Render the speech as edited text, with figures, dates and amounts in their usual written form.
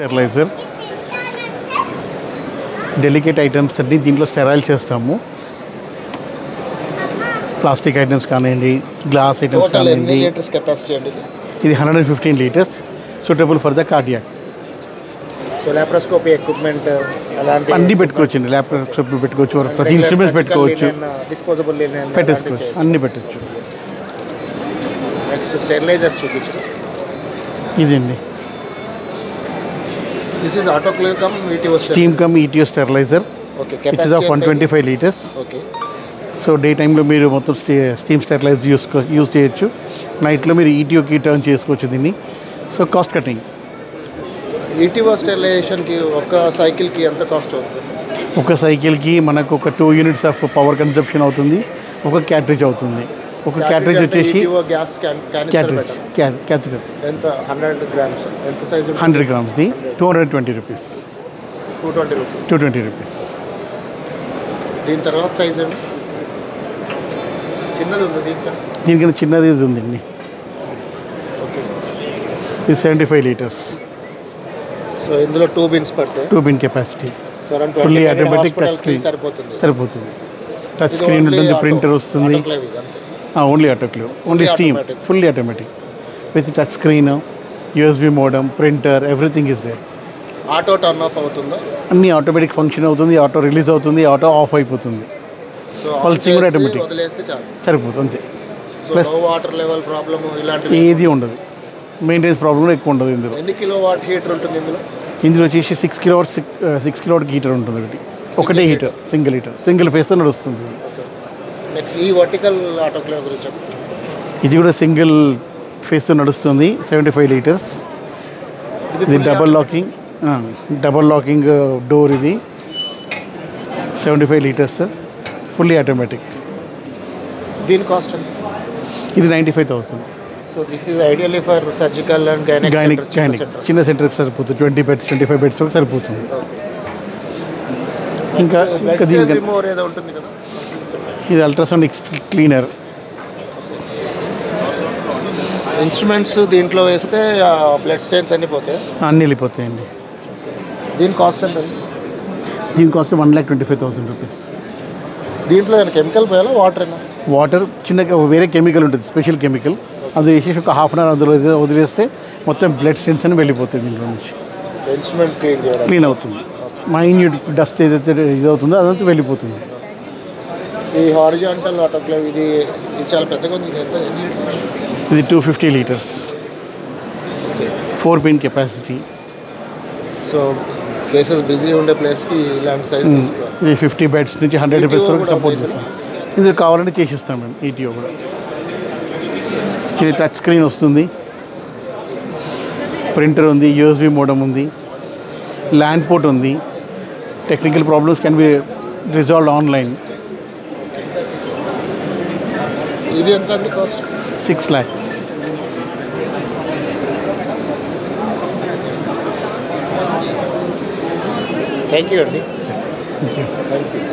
Steriliser delicate items అన్ని దీంట్లో sterile చేస్తాము. ప్లాస్టిక్ ఐటమ్స్ కానివ్వండి, గ్లాస్ ఐటమ్స్ కానివ్వండి. ఇది 115 litres, suitable for the cardiac. So laparoscopy equipment అలాంటి అన్నీ పెట్టుకోవచ్చు. ల్యాప్టాప్ పెట్టుకోవచ్చు, ప్రతి ఇన్స్ట్రుమెంట్స్ పెట్టుకోవచ్చు, డిస్పోజబుల్ పెట్టేసుకోవచ్చు, అన్నీ పెట్టచ్చు. నెక్స్ట్ స్టెరిలైజర్ చూపించు. ఇదండి this is autoclave come ETO steam come ETO steriliser. Okay, it is of 125 litres. Okay. So day టైంలో మీరు మొత్తం స్టీమ్ స్టెరిలైజ్ యూజ్ చేయొచ్చు. నైట్లో మీరు ఈటీఓకి టర్న్ చేసుకోవచ్చు దీన్ని. So cost cutting. ఈటీఓ స్టెరిలైజేషన్కి ఒక సైకిల్కి ఎంత కాస్ట్ అవుతుంది? ఒక సైకిల్కి మనకు ఒక 2 యూనిట్స్ ఆఫ్ పవర్ కన్సంప్షన్ అవుతుంది. ఒక క్యాట్రిజ్ అవుతుంది. ఒక క్యాట్రిజ్ వచ్చేసి గ్యాస్ క్యాథెటర్ ఎంత 100 గ్రామ్స్ ఎంత సైజు? 100 గ్రామ్స్ది 220 రూపీస్. 220 రూపీస్. దీని తర్వాత సైజ్ అండి చిన్నది ఉంది దీనికన్నా చిన్నది ఇది ఉందండి. ఓకే. ఇది 75 లీటర్స్. సో ఇందులో 2 బిన్స్ పడతాయి. 2 bin capacity. So fully automatic touch screen సరిపోతుంది. టచ్ స్క్రీన్ ఉంటుంది, ప్రింటర్ వస్తుంది. Only autoclave, only steam, fully automatic with touch screen, USB modem, printer, everything is there. Auto turn off అవుతుందా? అన్నీ automatic function అవుతుంది. Auto release అవుతుంది, auto off అయిపోతుంది. Pulsing కూడా automatic సరిపోతుంది అంతే. ప్లస్ వాటర్ లెవెల్ ప్రాబ్లమ్ ఇలాంటివి ఏది ఉండదు. మెయింటెనెన్స్ ప్రాబ్లం కూడా ఎక్కువ ఉండదు ఇందులో. ఎన్ని కిలోవాట్ హీటర్ ఉంటుంది ఇందులో వచ్చేసి 6 కిలోవాట్ హీటర్ ఉంటుంది. ఒకటే హీటర్, సింగిల్ ఫేస్తో నడుస్తుంది. నెక్స్ట్ ఈ వర్టికల్ ఆటోక్లేవ్ గురించి ఇది కూడా సింగిల్ ఫేస్తో నడుస్తుంది. 75 లీటర్స్. ఇది డబల్ లాకింగ్ డోర్. ఇది 75 లీటర్స్, ఫుల్లీ ఆటోమేటిక్. దీని కాస్ట్ ఇది 95,000. So this is ideally for surgical and gynaec చిన్న సెంటర్కి సరిపోతుంది. 20 బెడ్స్ 25 బెడ్స్ వరకు సరిపోతుంది. ఇంకా ఉంటుంది కదా. ఇది అల్ట్రాసౌండ్ క్లీనర్. ఇన్స్ట్రుమెంట్స్ దీంట్లో వేస్తే బ్లడ్ స్టెయిన్స్ అన్నీ పోతాయి. అన్నీ వెళ్ళిపోతాయండి. దీని కాస్ట్ ఎంత? దీని కాస్ట్ 1,25,000 రూపీస్. దీంట్లో కెమికల్ పోయాలా వాటర్ చిన్నగా వేరే కెమికల్ ఉంటుంది, స్పెషల్ కెమికల్. అది వేసేసి ఒక హాఫ్ అన్ అవర్ అందులో వదిలేస్తే మొత్తం బ్లడ్ స్టెయిన్స్ అని వెళ్ళిపోతుంది. దీంట్లో నుంచి ఇన్స్ట్రుమెంట్ క్లీన్ అవుతుంది. మైన్యూట్ డస్ట్ ఏదైతే ఇదవుతుందో అదంతా వెళ్ళిపోతుంది. ఈ హారిజాంటల్ ఆటోక్లేవ్ ఇది చాలా పెద్దగా ఉంది. ఇది 250 litres, 4 bin capacity. So cases busy ఉండే ప్లేస్కి ఇలాంటి సైజ్ తీసుకోవాలి. ఇది 50 బెడ్స్ నుంచి 100 బెడ్స్ వరకు సపోర్ట్ చేస్తాం. ఇది కావాలంటే చేసిస్తాం మేము. ఈటీఓ కూడా. ఇది టచ్ స్క్రీన్ వస్తుంది, ప్రింటర్ ఉంది, యూఎస్బి మోడమ్ ఉంది, ల్యాండ్ పోర్ట్ ఉంది. Technical problems can be resolved online. ఇది ఎంత అండి కాస్ట్? 6 lakhs. థ్యాంక్ యూ అండి. Thank you.